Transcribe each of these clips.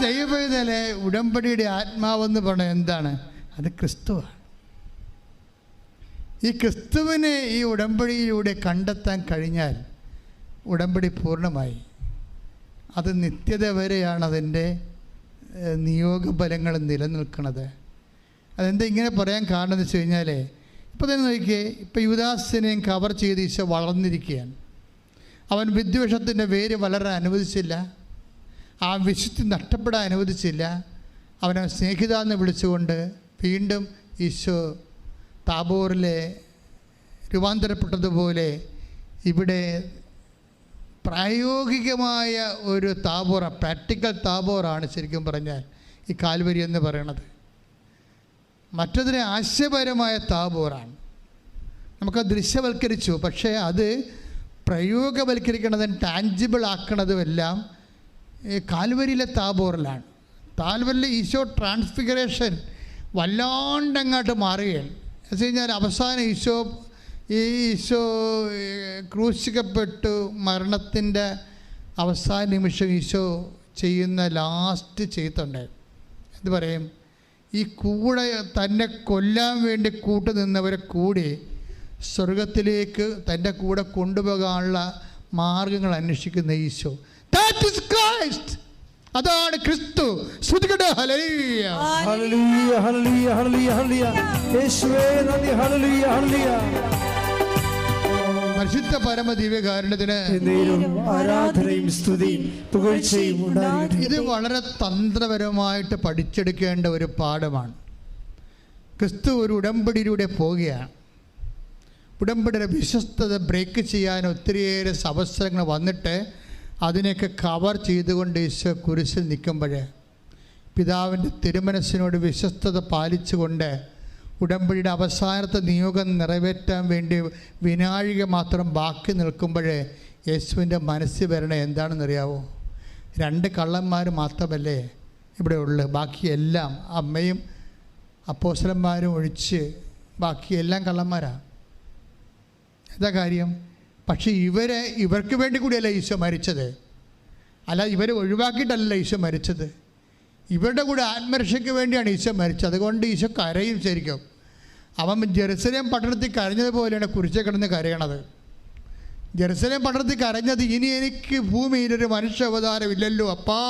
ദൈവവേദനയിലെ ഉടമ്പടിയുടെ ആത്മാവെന്ന് പറഞ്ഞാൽ എന്താണ്? അത് ക്രിസ്തുവാണ്. ഈ ക്രിസ്തുവിനെ ഈ ഉടമ്പടിയിലൂടെ കണ്ടെത്താൻ കഴിഞ്ഞാൽ ഉടമ്പടി പൂർണ്ണമായി. അത് നിത്യത വരെയാണ് അതിൻ്റെ നിയോഗഫലങ്ങൾ നിലനിൽക്കുന്നത്. അതെന്താ ഇങ്ങനെ പറയാൻ കാരണം എന്ന് വെച്ച് കഴിഞ്ഞാൽ, ഇപ്പോൾ തന്നെ നോക്കിയേ, ഇപ്പോൾ യൂദാസിനെയും കവർ ചെയ്ത് ഈശോ വളർന്നിരിക്കുകയാണ്. അവൻ വിദ്വേഷത്തിൻ്റെ വേര് വളരാൻ അനുവദിച്ചില്ല, ആ വിശുദ്ധി നഷ്ടപ്പെടാൻ അനുവദിച്ചില്ല. അവനെ സ്നേഹിത എന്ന് വിളിച്ചുകൊണ്ട് വീണ്ടും ഈശോ താബോറിലെ രൂപാന്തരപ്പെട്ടതുപോലെ ഇവിടെ പ്രായോഗികമായ ഒരു താബോറ, പ്രാക്ടിക്കൽ താബോറാണ് ശരിക്കും പറഞ്ഞാൽ ഈ കാൽവരി എന്ന് പറയണത്. മറ്റതിനെ ആശയപരമായ താബോറാണ്. നമുക്കത് ദൃശ്യവൽക്കരിച്ചു, പക്ഷേ അത് പ്രയോഗവൽക്കരിക്കണതും ടാഞ്ചിബിൾ ആക്കണതും എല്ലാം കാൽവരിയിലെ താബോറിലാണ്. താൽവരിലെ ഈശോ ട്രാൻസ്ഫിഗറേഷൻ വല്ലാണ്ടങ്ങോട്ട് മാറുകയാണ്. എന്ന് വെച്ച് കഴിഞ്ഞാൽ അവസാനം ഈശോ ക്രൂശിക്കപ്പെട്ടു മരണത്തിൻ്റെ അവസാന നിമിഷം ഈശോ ചെയ്യുന്ന ലാസ്റ്റ് ചെയ്തുണ്ട്. എന്ത് പറയും? ഈ കൂടെ തന്നെ കൊല്ലാൻ വേണ്ടി കൂട്ടുനിന്നവരെ കൂടി സ്വർഗത്തിലേക്ക് തൻ്റെ കൂടെ കൊണ്ടുപോകാനുള്ള മാർഗങ്ങൾ അന്വേഷിക്കുന്ന ഈശോ. That is Christ. അതാണ് ക്രിസ്തു. സ്തുതിക്കട്ടെ. ഹല്ലേലൂയ ഹല്ലേലൂയ ഹല്ലേലൂയ ഹല്ലേലൂയ. യേശുവേ നന്ദി. ഹല്ലേലൂയ ഹല്ലേലൂയ. പരിശുദ്ധ പരമ ദിവ്യകാരുണ്യത്തിന് ആരാധനയും സ്തുതിയും പുകഴ്ചയും ഉണ്ടാകട്ടെ. ഇത് വളരെ തന്ത്രപരമായിട്ട് പഠിച്ചെടുക്കേണ്ട ഒരു പാഠമാണ്. ക്രിസ്തു ഒരു ഉടമ്പടിയിലൂടെ പോവുകയാണ്. ഉടമ്പടിയുടെ വിശ്വസ്തത ബ്രേക്ക് ചെയ്യാൻ ഒത്തിരിയേറെ അവസരങ്ങൾ വന്നിട്ട് അതിനെയൊക്കെ കവർ ചെയ്തുകൊണ്ട് ഈശോ കുരിശിൽ നിൽക്കുമ്പോൾ പിതാവിൻ്റെ തിരുമനസ്സിനോട് വിശ്വസ്തത പാലിച്ചുകൊണ്ട് ഉടമ്പടിയുടെ അവസാനത്തെ നിയോഗം നിറവേറ്റാൻ വേണ്ടി വിനാഴിക മാത്രം ബാക്കി നിൽക്കുമ്പോൾ യേശുവിൻ്റെ മനസ്സിൽ വരണേ എന്താണെന്നറിയാവോ? 2 കള്ളന്മാർ മാത്രമല്ലേ ഇവിടെ ഉള്ളു. ബാക്കിയെല്ലാം അമ്മയും അപ്പോസ്തലന്മാരും ഒഴിച്ച് ബാക്കിയെല്ലാം കള്ളന്മാരാണ്. എന്താ കാര്യം? പക്ഷേ ഇവർക്ക് വേണ്ടി കൂടിയല്ല ഈശോ മരിച്ചത്. അല്ല, ഇവരെ ഒഴിവാക്കിയിട്ടല്ല ഈശോ മരിച്ചത്. ഇവരുടെ കൂടെ ആത്മരക്ഷയ്ക്ക് വേണ്ടിയാണ് ഈശോ മരിച്ചത്. അതുകൊണ്ട് ഈശോ കരയും. ശരിക്കും അവൻ ജെറുസലേം പട്ടണത്തിൽ കരഞ്ഞതുപോലെയാണ് കുരിശിൽ കിടന്ന് കരയണത്. ജെറുസലേം പട്ടണത്തിൽ കരഞ്ഞത്, ഇനി എനിക്ക് ഭൂമിയിലൊരു മനുഷ്യ അവതാരമില്ലല്ലോ അപ്പാ,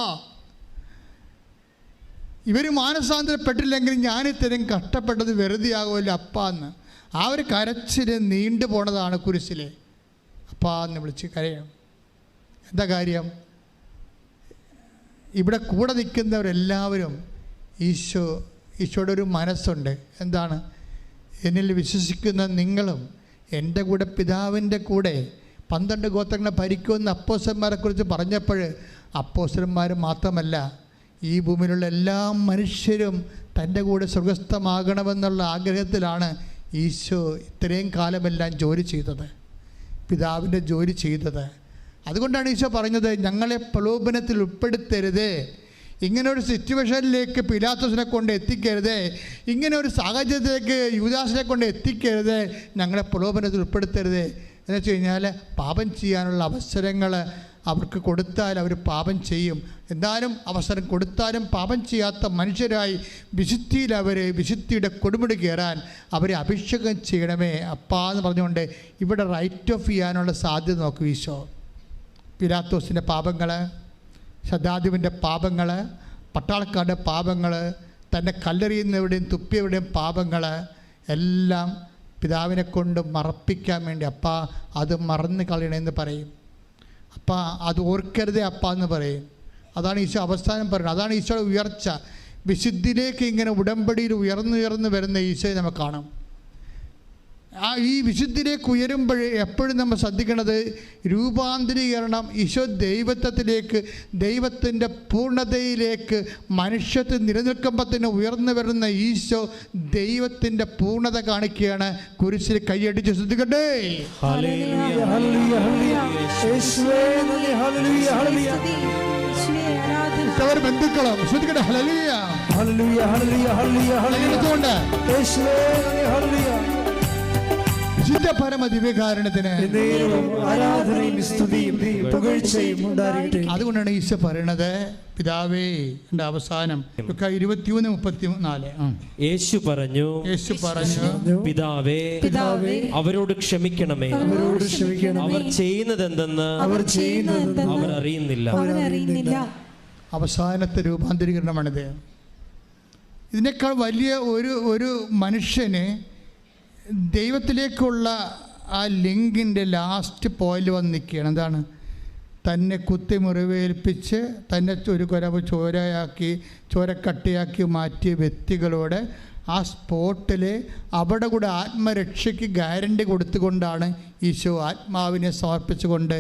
ഇവർ മാനസാന്തരപ്പെട്ടില്ലെങ്കിൽ ഞാനിത്തരം കഷ്ടപ്പെട്ടത് വെറുതെ ആകുമല്ലോ അപ്പാ എന്ന്. ആ ഒരു കരച്ചിൽ നീണ്ടു പോണതാണ് കുരിശിലെ അപ്പാ എന്ന് വിളിച്ച് കരയണം. എന്താ കാര്യം? ഇവിടെ കൂടെ നിൽക്കുന്നവരെല്ലാവരും ഈശോയുടെ ഒരു മനസ്സുണ്ട്. എന്താണ്? എന്നിൽ വിശ്വസിക്കുന്ന നിങ്ങളും എൻ്റെ കൂടെ പിതാവിൻ്റെ കൂടെ 12 ഗോത്രങ്ങളെ ഭരിക്കുമെന്ന് അപ്പോസ്തലന്മാരെക്കുറിച്ച് പറഞ്ഞപ്പോൾ അപ്പോസ്തലന്മാർ മാത്രമല്ല, ഈ ഭൂമിയിലുള്ള എല്ലാ മനുഷ്യരും തൻ്റെ കൂടെ സ്വർഗസ്ഥമാകണമെന്നുള്ള ആഗ്രഹത്തിലാണ് ഈശോ ഇത്രയും കാലമെല്ലാം ജോലി ചെയ്തത്, പിതാവിൻ്റെ ജോലി ചെയ്തത്. അതുകൊണ്ടാണ് ഈശോ പറഞ്ഞത്, ഞങ്ങളെ പ്രലോഭനത്തിൽ ഉൾപ്പെടുത്തരുതേ, ഇങ്ങനൊരു സിറ്റുവേഷനിലേക്ക് പിലാത്തോസിനെ കൊണ്ട് എത്തിക്കരുതേ, ഇങ്ങനെ ഒരു സാഹചര്യത്തിലേക്ക് യൂദാസിനെ കൊണ്ട് എത്തിക്കരുതേ, ഞങ്ങളെ പ്രലോഭനത്തിൽ ഉൾപ്പെടുത്തരുതേ. എന്ന് വെച്ച് കഴിഞ്ഞാൽ പാപം ചെയ്യാനുള്ള അവസരങ്ങൾ അവർക്ക് കൊടുത്താൽ അവർ പാപം ചെയ്യും. എന്നാലും അവസരം കൊടുത്താലും പാപം ചെയ്യാത്ത മനുഷ്യരായി വിശുദ്ധിയുടെ കൊടുമുടി കയറാൻ അവരെ അഭിഷേകം ചെയ്യണമേ അപ്പാ എന്ന് പറഞ്ഞുകൊണ്ട് ഇവിടെ റൈറ്റ് ഓഫ് ചെയ്യാനുള്ള സാധ്യത നോക്കും ഈശോ. പിലാത്തോസിൻ്റെ പാപങ്ങൾ, ശതാധിപൻ്റെ പാപങ്ങൾ, പട്ടാളക്കാരുടെ പാപങ്ങൾ, തന്നെ കല്ലെറിയുന്നവരുടെയും തുപ്പിയവരുടെയും പാപങ്ങൾ എല്ലാം പിതാവിനെ കൊണ്ട് മറപ്പിക്കാൻ വേണ്ടി അപ്പാ അത് മറന്നു കളയണമെന്ന് പറയും. അപ്പാ അത് ഓർക്കരുതേ അപ്പാ എന്ന് പറയും. അതാണ് ഈശോ അവസാനം പറയുന്നത്. അതാണ് ഈശോയുടെ ഉയർച്ച. വിശുദ്ധിയിലേക്ക് ഇങ്ങനെ ഉടമ്പടിയിൽ ഉയർന്നു വരുന്ന ഈശോയെ നമുക്ക് കാണാം. ഈ വിശുദ്ധിയിലേക്ക് ഉയരുമ്പോൾ എപ്പോഴും നമ്മൾ ശ്രദ്ധിക്കേണ്ടത് രൂപാന്തരീകരണം. ഈശോ ദൈവത്വത്തിലേക്ക്, ദൈവത്തിൻ്റെ പൂർണ്ണതയിലേക്ക് മനുഷ്യത്വം നിലനിൽക്കുമ്പോൾ തന്നെ ഉയർന്നു വരുന്ന ഈശോ ദൈവത്തിൻ്റെ പൂർണ്ണത കാണിക്കുകയാണ്. കുരിശിൽ കൈയടിച്ച് ശ്രദ്ധിക്കട്ടെ. ബന്ധുക്കളും ശ്രദ്ധിക്കട്ടെ. ഹല്ലേലൂയ ഹല്ലേലൂയ ഹല്ലേലൂയ ഹല്ലേലൂയ ഹല്ലേലൂയ. പരിശുദ്ധ പരമ ദിവ്യകാരുണ്യത്തിന് ആരാധനയും സ്തുതിയും പുകഴ്ചയും ഉണ്ടാകട്ടെ. അതുകൊണ്ടാണ് ഈശോ പറയണത് പിതാവേ. എൻ്റെ അവസാനം 21:34 യേശു പറഞ്ഞു പിതാവേ അവരോട് ക്ഷമിക്കണമേ, അവർ ചെയ്യുന്നത് എന്തെന്ന് അവർ അറിയുന്നില്ല. അവസാനത്തെ രൂപാന്തരീകരണമാണിത്. ഇതിനേക്കാൾ വലിയ ഒരു മനുഷ്യന് ദൈവത്തിലേക്കുള്ള ആ ലിങ്കിൻ്റെ ലാസ്റ്റ് പോയിന്റ് വന്ന് നിൽക്കുകയാണ്. എന്താണ്? തന്നെ കുത്തി മുറിവേൽപ്പിച്ച് തന്നെ ഒരു കുരവ് ചോരക്കട്ടിയാക്കി മാറ്റിയ വ്യക്തികളോട് ആ സ്പോട്ടിൽ അവിടെ കൂടെ ആത്മരക്ഷയ്ക്ക് ഗ്യാരണ്ടി കൊടുത്തുകൊണ്ടാണ് ഈശോ ആത്മാവിനെ സമർപ്പിച്ചുകൊണ്ട്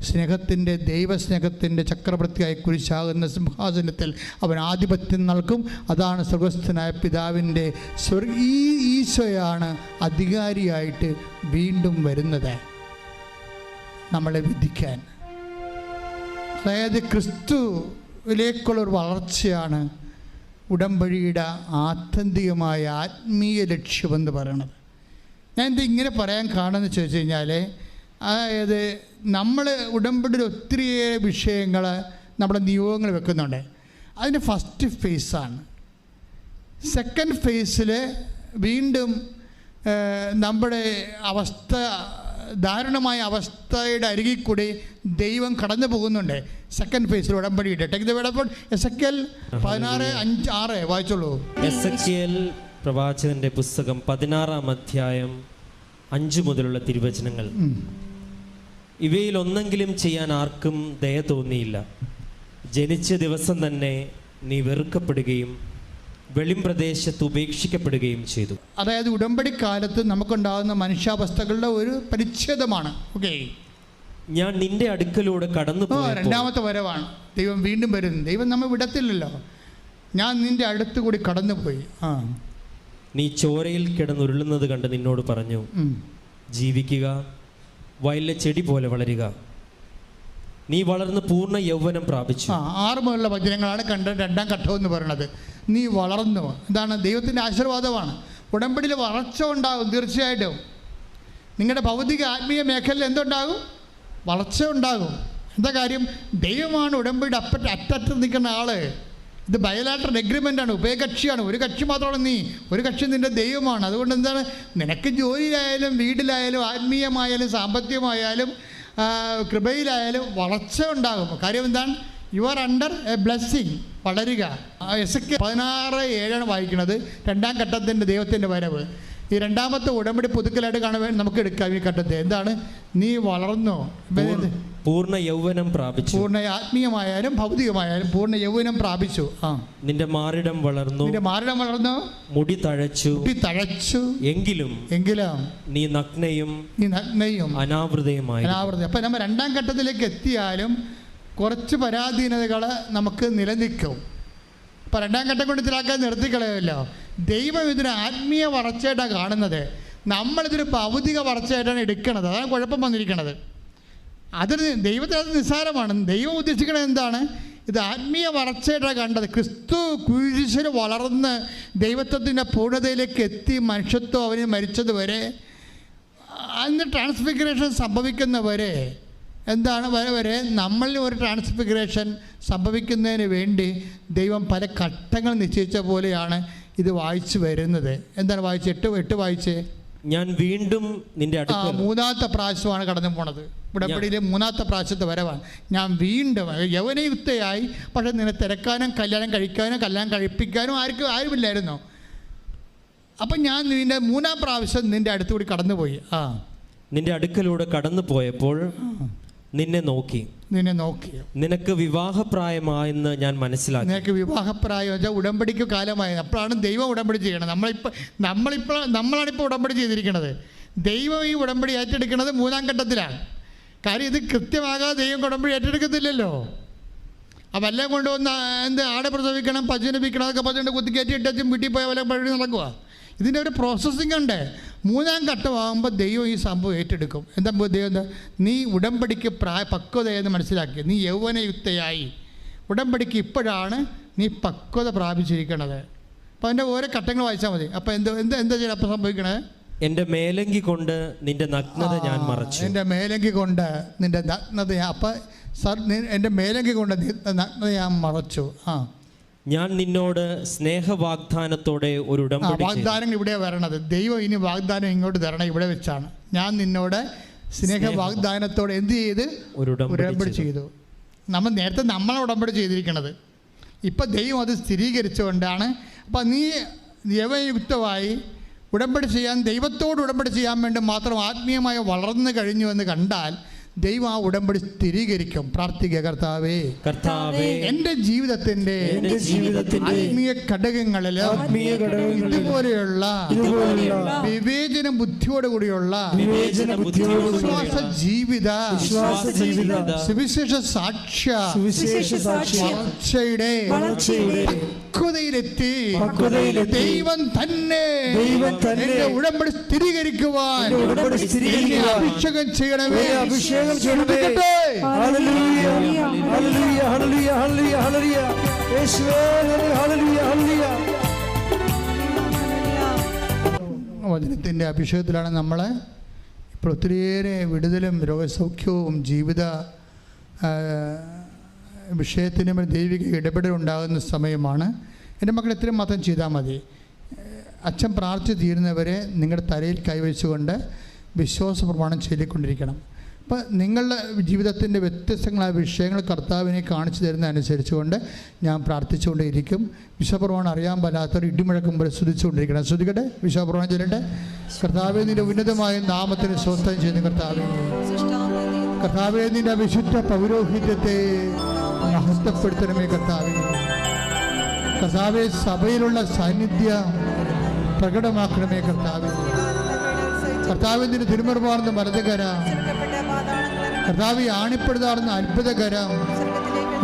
സ്നേഹത്തിൻ്റെ ദൈവസ്നേഹത്തിൻ്റെ ചക്രവർത്തിയായി കുരിശാകുന്ന സിംഹാസനത്തിൽ അവൻ ആധിപത്യം നൽകും. അതാണ് സ്വർഗസ്ഥനായ പിതാവിൻ്റെ ഈ ഈശോയാണ് അധികാരിയായിട്ട് വീണ്ടും വരുന്നത് നമ്മളെ വിധിക്കാൻ. അതായത് ക്രിസ്തുവിലേക്കുള്ളൊരു വളർച്ചയാണ് ഉടമ്പടിയുടെ ആത്യന്തികമായ ആത്മീയ ലക്ഷ്യമെന്ന് പറയണത്. ഞാൻ ഇത് ഇങ്ങനെ പറയാൻ കാണുമെന്ന് ചോദിച്ചു കഴിഞ്ഞാൽ, അതായത് നമ്മൾ ഉടമ്പടിയിൽ ഒത്തിരിയേറെ വിഷയങ്ങൾ നമ്മുടെ നിയോഗങ്ങൾ വെക്കുന്നുണ്ട്. അതിൻ്റെ ഫസ്റ്റ് ഫേസാണ്. സെക്കൻഡ് ഫേസിൽ വീണ്ടും നമ്മുടെ അവസ്ഥ, ദാരുണമായ അവസ്ഥയുടെ അരികിൽ കൂടി ദൈവം കടന്നു പോകുന്നുണ്ട്. സെക്കൻഡ് ഫേസിൽ ഉടമ്പടിയിട്ട് എസെക്കിയേൽ 16:5 വായിച്ചോളൂ. എസെക്കിയേൽ പ്രവാചകന്റെ പുസ്തകം 16-ാം അധ്യായം 5 മുതലുള്ള തിരുവചനങ്ങൾ. ഇവയിൽ ഒന്നെങ്കിലും ചെയ്യാൻ ആർക്കും ദയ തോന്നിയില്ല. ജനിച്ച ദിവസം തന്നെ നീ വെറുക്കപ്പെടുകയും വെളിംപ്രദേശത്ത് ഉപേക്ഷിക്കപ്പെടുകയും ചെയ്തു. അതായത് ഉടമ്പടി കാലത്ത് നമുക്കുണ്ടാകുന്ന മനുഷ്യാവസ്ഥകളുടെ ഒരു പരിച്ഛേദമാണ്. ഓക്കെ, ഞാൻ നിന്റെ അടുക്കലൂടെ കടന്നു പോയി. രണ്ടാമത്തെ വരവാണ്. ദൈവം വീണ്ടും വരുന്നു. ദൈവം നമ്മെ വിടത്തില്ലല്ലോ. ഞാൻ നിന്റെ അടുത്ത് കൂടി കടന്നുപോയി. നീ ചോരയിൽ കിടന്നുരുളുന്നത് കണ്ട് നിന്നോട് പറഞ്ഞു, ജീവിക്കുക, വയലിലെ ചെടി പോലെ വളരുക. നീ വളർന്ന് പൂർണ്ണ യൗവനം പ്രാപിച്ചു. 6 മുതലുള്ള വചനങ്ങളാണ് രണ്ടാം ഘട്ടം എന്ന് പറയുന്നത്. നീ വളർന്നു. എന്താണ്? ദൈവത്തിൻ്റെ ആശീർവാദമാണ്. ഉടമ്പടിയിൽ വളർച്ച ഉണ്ടാകും തീർച്ചയായിട്ടും. നിങ്ങളുടെ ഭൗതിക ആത്മീയ മേഖലയിൽ എന്തുണ്ടാകും? വളർച്ച ഉണ്ടാകും. എന്താ കാര്യം? ദൈവമാണ് ഉടമ്പടിയുടെ അറ്റത്ത് നിൽക്കുന്ന ആൾ. ഇത് ബയലാറ്ററൽ എഗ്രിമെൻ്റാണ്, ഉഭയകക്ഷിയാണ്. ഒരു കക്ഷി മാത്രമാണ് നീ, ഒരു കക്ഷി നിൻ്റെ ദൈവമാണ്. അതുകൊണ്ട് എന്താണ്, നിനക്ക് ജോലിയിലായാലും വീട്ടിലായാലും ആത്മീയമായാലും സാമ്പത്തികമായാലും കൃപയിലായാലും വളർച്ച ഉണ്ടാകും. കാര്യം എന്താണ്? You are under A blessing. വളരുക. എസെക്കിയേൽ 16:7 വായിക്കുന്നത്. രണ്ടാം ഘട്ടത്തിൻ്റെ ദൈവത്തിൻ്റെ വരവ്. ഈ രണ്ടാമത്തെ ഉടമ്പടി പുതുക്കലായിട്ട് കാണാൻ നമുക്ക് എടുക്കാം ഈ ഘട്ടത്തെ. എന്താണ്? നീ വളർന്നു, പൂർണ്ണ യൗവനം പ്രാപിച്ചു. പൂർണ്ണ ആത്മീയമായാലും ഭൗതികമായാലും പൂർണ്ണ യൗവനം പ്രാപിച്ചു. നിന്റെ മാറിടം വളർന്നു, മുടി തഴച്ചു, എങ്കിലും നീ നഗ്നയും അനാവൃതയുമായി. അപ്പം നമ്മൾ രണ്ടാം ഘട്ടത്തിലേക്ക് എത്തിയാലും കുറച്ച് പരാധീനതകൾ നമുക്ക് നിലനിൽക്കും. അപ്പം രണ്ടാം ഘട്ടം കൊണ്ട് ഇതിലാക്കാൻ നിർത്തിക്കളയല്ലോ. ദൈവം ഇതിന് ആത്മീയ വളർച്ചയായിട്ടാണ് കാണുന്നത്. നമ്മളിതൊരു ഭൗതിക വളർച്ചയായിട്ടാണ് എടുക്കുന്നത്. അതാണ് കുഴപ്പം വന്നിരിക്കുന്നത്. അതിന് ദൈവത്തിന് അത് നിസ്സാരമാണ്. ദൈവം ഉദ്ദേശിക്കുന്നത് എന്താണ്? ഇത് ആത്മീയ വളർച്ചയായിട്ടാണ് കണ്ടത്. ക്രിസ്തു കുരിശിൽ വളർന്ന് ദൈവത്വത്തിൻ്റെ പൂർണ്ണതയിലേക്ക് എത്തി മനുഷ്യത്വം അവന് മരിച്ചത് വരെ, അതിന് ട്രാൻസ്ഫിഗറേഷൻ സംഭവിക്കുന്നവരെ എന്താണ് വരെ നമ്മളിൽ ഒരു ട്രാൻസ്ഫിഗറേഷൻ സംഭവിക്കുന്നതിന് വേണ്ടി ദൈവം പല ഘട്ടങ്ങൾ നിശ്ചയിച്ച പോലെയാണ് ഇത് വായിച്ചു വരുന്നത്. എന്താണ് വായിച്ച് 8 വായിച്ചേ. ഞാൻ വീണ്ടും നിന്റെ അടുക്കൽ, മൂന്നാമത്തെ പ്രാവശ്യമാണ് കടന്നു പോണത്. ഉടമ്പടിയിലെ മൂന്നാമത്തെ പ്രാവശ്യത്തെ വരവാണ്. ഞാൻ വീണ്ടും യൗവനയുക്തയായി, പക്ഷെ നിന്നെ തിരക്കാനും കല്യാണം കഴിപ്പിക്കാനും ആരുമില്ലായിരുന്നു. അപ്പം ഞാൻ നിന്റെ 3-ാം പ്രാവശ്യം നിന്റെ അടുത്തുകൂടി കടന്നുപോയി. നിന്റെ അടുക്കലൂടെ കടന്നു പോയപ്പോൾ നിന്നെ നോക്കി. നിനക്ക് വിവാഹപ്രായമായെന്ന് ഞാൻ മനസ്സിലാക്കി. നിനക്ക് വിവാഹപ്രായം വെച്ചാൽ ഉടമ്പടിക്ക് കാലമായി. അപ്പോഴാണ് ദൈവം ഉടമ്പടി ചെയ്യണം. നമ്മളാണിപ്പോൾ ഉടമ്പടി ചെയ്തിരിക്കുന്നത്. ദൈവം ഈ ഉടമ്പടി ഏറ്റെടുക്കുന്നത് 3-ാം ഘട്ടത്തിലാണ്. കാര്യം ഇത് കൃത്യമാകാതെ ദൈവം ഉടമ്പടി ഏറ്റെടുക്കത്തില്ലല്ലോ. അപ്പം എല്ലാം കൊണ്ടുവന്ന് ആടെ പ്രസവിക്കണം, പശുവിനെ വിൽക്കണം, അതൊക്കെ പശുവിൻ്റെ കുത്തിക്കയറ്റി ഇട്ടും വീട്ടിൽ പോയ പോലെ പഴി നടക്കുക. ഇതിൻ്റെ ഒരു പ്രോസസ്സിംഗ് ഉണ്ട്. 3-ാം ഘട്ടമാകുമ്പോൾ ദൈവം ഈ സംഭവം ഏറ്റെടുക്കും. എന്താ ദൈവം? നീ ഉടമ്പടിക്ക് പക്വതയെന്ന് മനസ്സിലാക്കി. നീ യൗവനയുക്തയായി. ഉടമ്പടിക്ക് ഇപ്പോഴാണ് നീ പക്വത പ്രാപിച്ചിരിക്കണത്. അപ്പോൾ അതിൻ്റെ ഓരോ ഘട്ടങ്ങൾ വായിച്ചാൽ മതി. അപ്പോൾ എന്താ ചെയ്യണം? അപ്പോൾ സംഭവിക്കണേ, എൻ്റെ മേലങ്കി കൊണ്ട് നിന്റെ നഗ്നത ഞാൻ മറച്ചു. എൻ്റെ മേലങ്കി കൊണ്ട് നിന്റെ നഗ്നത അപ്പം എൻ്റെ മേലങ്കി കൊണ്ട് നഗ്നത ഞാൻ മറച്ചു. ഞാൻ നിന്നോട് സ്നേഹവാഗ്ദാനത്തോടെ ഒരു ഉടമ്പടി. വാഗ്ദാനങ്ങൾ ഇവിടെ വരണത്. ദൈവം ഇനി വാഗ്ദാനം ഇങ്ങോട്ട് തരണം ഇവിടെ വെച്ചാണ്. ഞാൻ നിന്നോട് സ്നേഹവാഗ്ദാനത്തോടെ എന്ത് ചെയ്ത് ഒരു ഉടമ്പടി ചെയ്തു. നേരത്തെ നമ്മളെ ഉടമ്പടി ചെയ്തിരിക്കണത്. ഇപ്പം ദൈവം അത് സ്ഥിരീകരിച്ചുകൊണ്ടാണ്. അപ്പം നീ നിയമയുക്തമായി ഉടമ്പടി ചെയ്യാൻ, ദൈവത്തോട് ഉടമ്പടി ചെയ്യാൻ വേണ്ടി മാത്രം ആത്മീയമായി വളർന്നു കഴിഞ്ഞു എന്ന് കണ്ടാൽ ദൈവം ആ ഉടമ്പടി സ്ഥിരീകരിക്കും. പ്രാർത്ഥിക്കുക, കർത്താവേ എൻ്റെ ജീവിതത്തിൻ്റെ ആത്മീയ ഘടകങ്ങളിൽ ഇതുപോലെയുള്ള വിവേചന ബുദ്ധിയോടുകൂടിയുള്ള വിശ്വാസ ജീവിത സുവിശേഷ സാക്ഷ്യ വളർച്ചയുടെ പക്വതയിലെത്തി ദൈവം തന്നെ എന്റെ ഉടമ്പടി സ്ഥിരീകരിക്കുവാൻ അഭിഷേകം ചെയ്യണമേ. വചനത്തിൻ്റെ അഭിഷേകത്തിലാണ് നമ്മളെ ഇപ്പോൾ ഒത്തിരിയേറെ വിടുതലും രോഗസൗഖ്യവും ജീവിത വിഷയത്തിനും ദൈവിക ഇടപെടലുണ്ടാകുന്ന സമയമാണ്. എൻ്റെ മക്കൾ എത്രയും മാത്രം ചെയ്താൽ മതി. അച്ഛൻ പ്രാർത്ഥിച്ച് തീരുന്നവരെ നിങ്ങളുടെ തലയിൽ കൈവച്ചുകൊണ്ട് വിശ്വാസ പ്രമാണം ചൊല്ലിക്കൊണ്ടിരിക്കണം. അപ്പോൾ നിങ്ങളുടെ ജീവിതത്തിൻ്റെ വ്യത്യസ്തങ്ങളായ വിഷയങ്ങൾ കർത്താവിനെ കാണിച്ചു തരുന്ന അനുസരിച്ചുകൊണ്ട് ഞാൻ പ്രാർത്ഥിച്ചുകൊണ്ടേയിരിക്കും. വിശ്വപ്രമാണം അറിയാൻ പാലാത്തവർ ഇടിമുഴക്കം പോലെ സ്തുതിച്ചുകൊണ്ടിരിക്കണം. ശ്രുതിക്കട്ടെ, വിശ്വപ്രമാണം ചൊല്ലട്ടെ. കർത്താവെ, നിൻ്റെ ഉന്നതമായ നാമത്തിന് സ്വസ്ഥം ചെയ്യുന്ന കർത്താവെ, കർത്താവെ നിൻ്റെ വിശുദ്ധ പൗരോഹിത്യത്തെ മഹത്വപ്പെടുത്തണമേ. കർത്താവെ, കർത്താവെ സഭയിലുള്ള സാന്നിധ്യം പ്രകടമാക്കണമേ. കർത്താവെ, കർത്താവെ നിന്റെ തിരുമുറപാർന്ന വലതുകര, കർത്താവെ ആണിപ്പെടുത്താറുന്ന അത്ഭുതകരം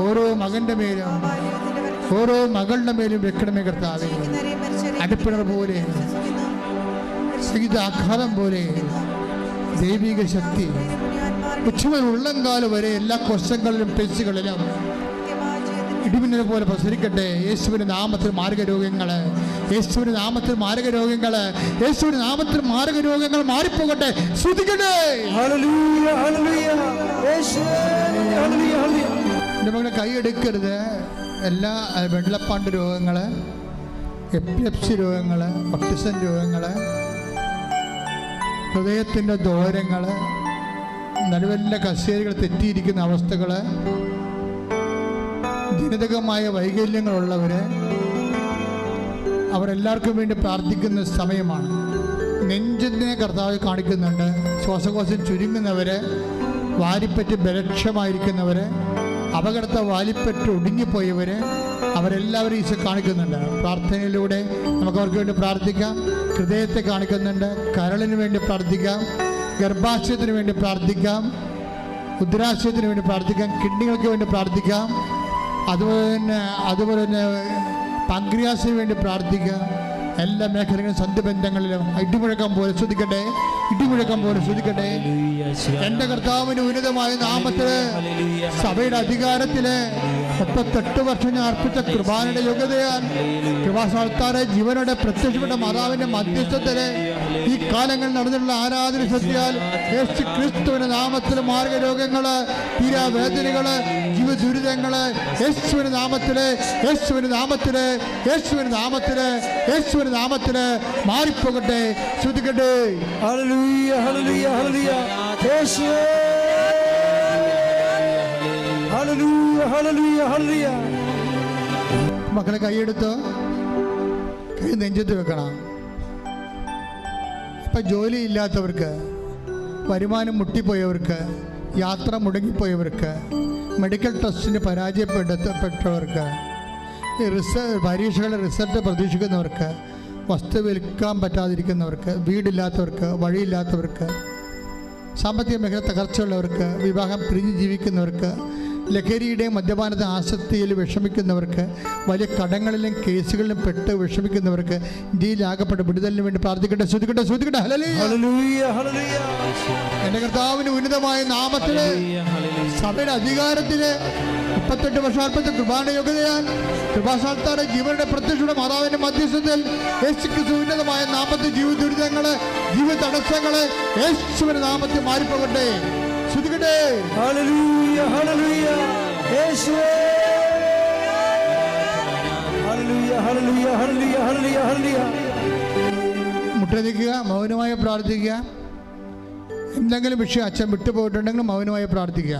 ഓരോ മകൻ്റെ മേലും ഓരോ മകളുടെ മേലും വെക്കണമേ. കർത്താവെ, അടുപ്പിണർ പോലെ ആഘാതം പോലെ ദൈവിക ശക്തി ഉച്ചമുതൽ ഉള്ളംകാലം വരെ എല്ലാ കൊശങ്ങളിലും പെശുകളിലും ഇടിമിന്നൽ പോലെ പ്രസരിക്കട്ടെ. യേശുവിൻ്റെ നാമത്തിൽ മാരകരോഗങ്ങൾ, യേശുവിൻ്റെ നാമത്തിൽ മാരകരോഗങ്ങൾ, യേശുവിൻ്റെ നാമത്തിൽ മാരകരോഗങ്ങൾ മാറിപ്പോകട്ടെ. ശ്രദ്ധിക്കട്ടെ. എൻ്റെ മകളെ കൈയെടുക്കരുത്. എല്ലാ വെള്ളപ്പാണ്ട് രോഗങ്ങൾ, എപ്പിലെപ്സി രോഗങ്ങൾ, ഓട്ടിസം രോഗങ്ങൾ, ഹൃദയത്തിൻ്റെ ദോരങ്ങൾ, നടുവലിൻ്റെ കസേരകൾ തെറ്റിയിരിക്കുന്ന അവസ്ഥകൾ, ജനിതകമായ വൈകല്യങ്ങളുള്ളവർ, അവരെല്ലാവർക്കും വേണ്ടി പ്രാർത്ഥിക്കുന്ന സമയമാണ്. നെഞ്ചിനെ കർത്താവ് കാണിക്കുന്നുണ്ട്. ശ്വാസകോശം ചുരുങ്ങുന്നവർ, വാരിപ്പറ്റ് ബലക്ഷമായിരിക്കുന്നവർ, അപകടത്തെ വാലിപ്പറ്റ് ഒടുങ്ങിപ്പോയവർ, അവരെല്ലാവരും ഈശോ കാണിക്കുന്നുണ്ട്. പ്രാർത്ഥനയിലൂടെ നമുക്ക് അവർക്ക് വേണ്ടി പ്രാർത്ഥിക്കാം. ഹൃദയത്തെ കാണിക്കുന്നുണ്ട്. കരളിന് വേണ്ടി പ്രാർത്ഥിക്കാം, ഗർഭാശയത്തിന് വേണ്ടി പ്രാർത്ഥിക്കാം, ഉദരാശയത്തിന് വേണ്ടി പ്രാർത്ഥിക്കാം, കിഡ്നികൾക്ക് വേണ്ടി പ്രാർത്ഥിക്കാം, അതുപോലെ തന്നെ പാൻക്രിയാസിന് വേണ്ടി പ്രാർത്ഥിക്കാം. എല്ലാ മേഖലകളിലും സന്ധിബന്ധങ്ങളിലും ഇടിമുഴക്കം പോലെ ശ്രദ്ധിക്കട്ടെ, ഇടിമുഴക്കം പോലെ ശ്രദ്ധിക്കട്ടെ. എൻ്റെ കർത്താവിൻ്റെ ഉന്നതമായ നാമത്തിൽ സഭയുടെ അധികാരത്തിൽ 38 വർഷം ഞാൻ അർപ്പിച്ച കൃപാനയുടെ യോഗ്യതയാൽ കൃപാസ്ഥാനത്താറെ ജീവനോടെ പ്രത്യക്ഷപ്പെട്ട മാതാവിൻ്റെ മധ്യസ്ഥത്തില് ഈ കാലങ്ങളിൽ നടന്നിട്ടുള്ള ആരാധന സത്യാൽ യേശു ക്രിസ്തുവിന്റെ നാമത്തിൽ മാർഗരോഗങ്ങള്, തീരാവേദനകള്, ജീവ ദുരിതങ്ങള് യേശുവിന്റെ നാമത്തില്, യേശുവിന്റെ നാമത്തില്, യേശുവിന്റെ നാമത്തില്, യേശുവിന്റെ നാമത്തില് മാറിപ്പോകട്ടെ. ശ്രദ്ധിക്കട്ടെ. ഹല്ലേലൂയ, ഹല്ലേലൂയ, ഹല്ലേലൂയ. യേശുവേ, ഹല്ലേലൂയ, ഹല്ലേലൂയ, ഹല്ലേലൂയ. മക്കളെ കൈയെടുത്ത് കൈ നെഞ്ചത്ത് വെക്കണം. ഇപ്പം ജോലിയില്ലാത്തവർക്ക്, വരുമാനം മുട്ടിപ്പോയവർക്ക്, യാത്ര മുടങ്ങിപ്പോയവർക്ക്, മെഡിക്കൽ ടെസ്റ്റിന് പരാജയപ്പെട്ടവർക്ക്, പരീക്ഷകളുടെ റിസൾട്ട് പ്രതീക്ഷിക്കുന്നവർക്ക്, വസ്തു വിൽക്കാൻ പറ്റാതിരിക്കുന്നവർക്ക്, വീടില്ലാത്തവർക്ക്, വഴിയില്ലാത്തവർക്ക്, സാമ്പത്തിക മേഖല തകർച്ചയുള്ളവർക്ക്, വിവാഹം പിരിഞ്ഞ് ജീവിക്കുന്നവർക്ക്, ലഹരിയുടെയും മദ്യപാനത്തെ ആസക്തിയിൽ വിഷമിക്കുന്നവർക്ക്, വലിയ കടങ്ങളിലും കേസുകളിലും പെട്ട് വിഷമിക്കുന്നവർക്ക്, ജയിലാകപ്പെട്ട് വിടുതലിന് വേണ്ടി പ്രാർത്ഥിക്കട്ടെ. ശ്രദ്ധിക്കട്ടെ, ശ്രദ്ധിക്കട്ടെ. ഹല്ലേലൂയ, ഹല്ലേലൂയ. എൻ്റെ കർത്താവിൻ്റെ ഉന്നതമായ നാമത്തില്, സഭയുടെ അധികാരത്തില് 38 വർഷാൽപ്പത്തെ കൃപാന യോഗ്യതയാൽ കൃപാസ്ഥാനത്താടെ ജീവന്റെ പ്രത്യക്ഷയുടെ മാതാവിന്റെ മധ്യസ്ഥത്തിൽ യേശുക്രിസ്തു ഉന്നതമായ നാമത്തിൽ ജീവിത ദുരിതങ്ങള് ജീവിത തടസ്സങ്ങള് യേശുവിന്റെ നാമത്തിൽ മാറിപ്പോകട്ടെ. ശ്രദ്ധിക്കട്ടെ. ഹല്ലേലൂയ ഹല്ലേലൂയ യേശുവേ ഹല്ലേലൂയ ഹല്ലേലൂയ ഹല്ലേലൂയ ഹല്ലേലൂയ ഹല്ലേലൂയ. മുട്ടനിക്കുക, മൗനമായി പ്രാർത്ഥിക്കുക. എന്തെങ്കിലും വിഷയം അച്ഛൻ വിട്ടുപോയിട്ടുണ്ടെങ്കിൽ മൗനമായി പ്രാർത്ഥിക്കുക.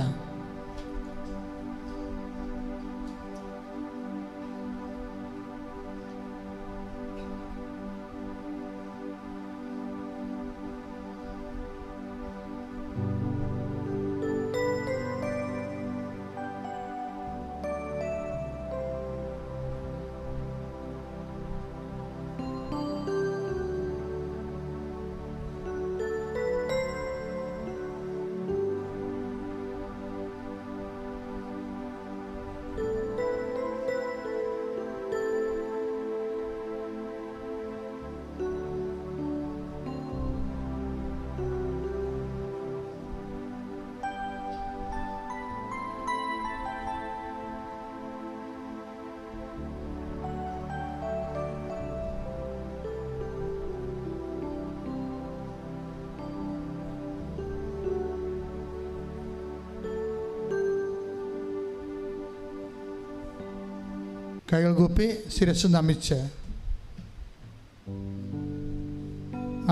കൈകൾ കൂപ്പി ശിരസ് നമിച്ച്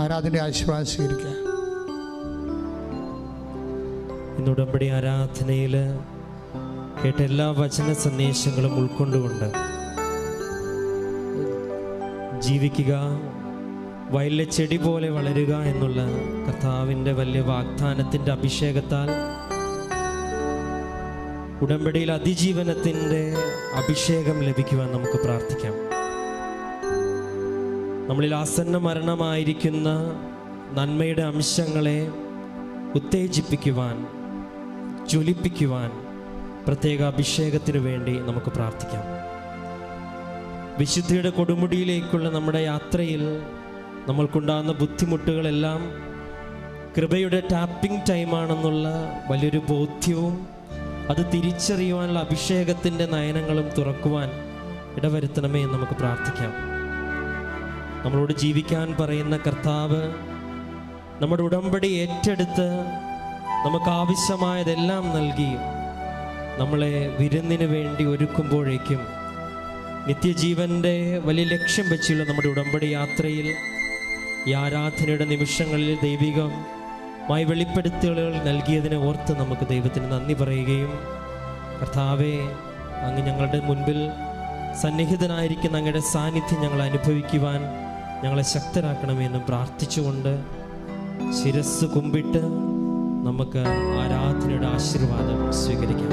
ആരാധനയുടെ ആശീർവാദം സ്വീകരിക്കുക. ഇന്ന് ഉടമ്പടി ആരാധനയിൽ കേട്ട എല്ലാ വചന സന്ദേശങ്ങളും ഉൾക്കൊണ്ടുകൊണ്ട് ജീവിക്കുക, വയലിലെ ചെടി പോലെ വളരുക എന്നുള്ള കർത്താവിൻ്റെ വലിയ വാഗ്ദാനത്തിൻ്റെ അഭിഷേകത്താൽ ഉടമ്പടിയിൽ അതിജീവനത്തിൻ്റെ അഭിഷേകം ലഭിക്കുവാൻ നമുക്ക് പ്രാർത്ഥിക്കാം. നമ്മളിൽ ആസന്ന മരണമായിരിക്കുന്ന നന്മയുടെ അംശങ്ങളെ ഉത്തേജിപ്പിക്കുവാൻ, ജ്വലിപ്പിക്കുവാൻ പ്രത്യേക അഭിഷേകത്തിനു വേണ്ടി നമുക്ക് പ്രാർത്ഥിക്കാം. വിശുദ്ധിയുടെ കൊടുമുടിയിലേക്കുള്ള നമ്മുടെ യാത്രയിൽ നമ്മൾക്കുണ്ടാകുന്ന ബുദ്ധിമുട്ടുകളെല്ലാം കൃപയുടെ ടാപ്പിംഗ് ടൈമാണെന്നുള്ള വലിയൊരു ബോധ്യവും അത് തിരിച്ചറിയുവാനുള്ള അഭിഷേകത്തിൻ്റെ നയനങ്ങളും തുറക്കുവാൻ ഇടവരുത്തണമേ എന്ന് നമുക്ക് പ്രാർത്ഥിക്കാം. നമ്മളോട് ജീവിക്കാൻ പറയുന്ന കർത്താവ് നമ്മുടെ ഉടമ്പടി ഏറ്റെടുത്ത് നമുക്ക് ആവശ്യമായതെല്ലാം നൽകി നമ്മളെ വിരുന്നിന് വേണ്ടി ഒരുക്കുമ്പോഴേക്കും നിത്യജീവൻ്റെ വലിയ ലക്ഷ്യം വെച്ചുള്ള നമ്മുടെ ഉടമ്പടി യാത്രയിൽ ഈ ആരാധനയുടെ നിമിഷങ്ങളിൽ ദൈവികമായി വെളിപ്പെടുത്തലുകൾ നൽകിയതിനെ ഓർത്ത് നമുക്ക് ദൈവത്തിന് നന്ദി പറയുകയും, കർത്താവേ, അങ്ങ് ഞങ്ങളുടെ മുൻപിൽ സന്നിഹിതനായിരിക്കുന്ന അങ്ങയുടെ സാന്നിധ്യം ഞങ്ങൾ അനുഭവിക്കുവാൻ ഞങ്ങളെ ശക്തരാക്കണമെന്ന് പ്രാർത്ഥിച്ചുകൊണ്ട് ശിരസ് കുമ്പിട്ട് നമുക്ക് ആരാധനയുടെ ആശീർവാദം സ്വീകരിക്കാം.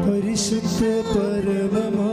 പരിശുദ്ധ പരമമാ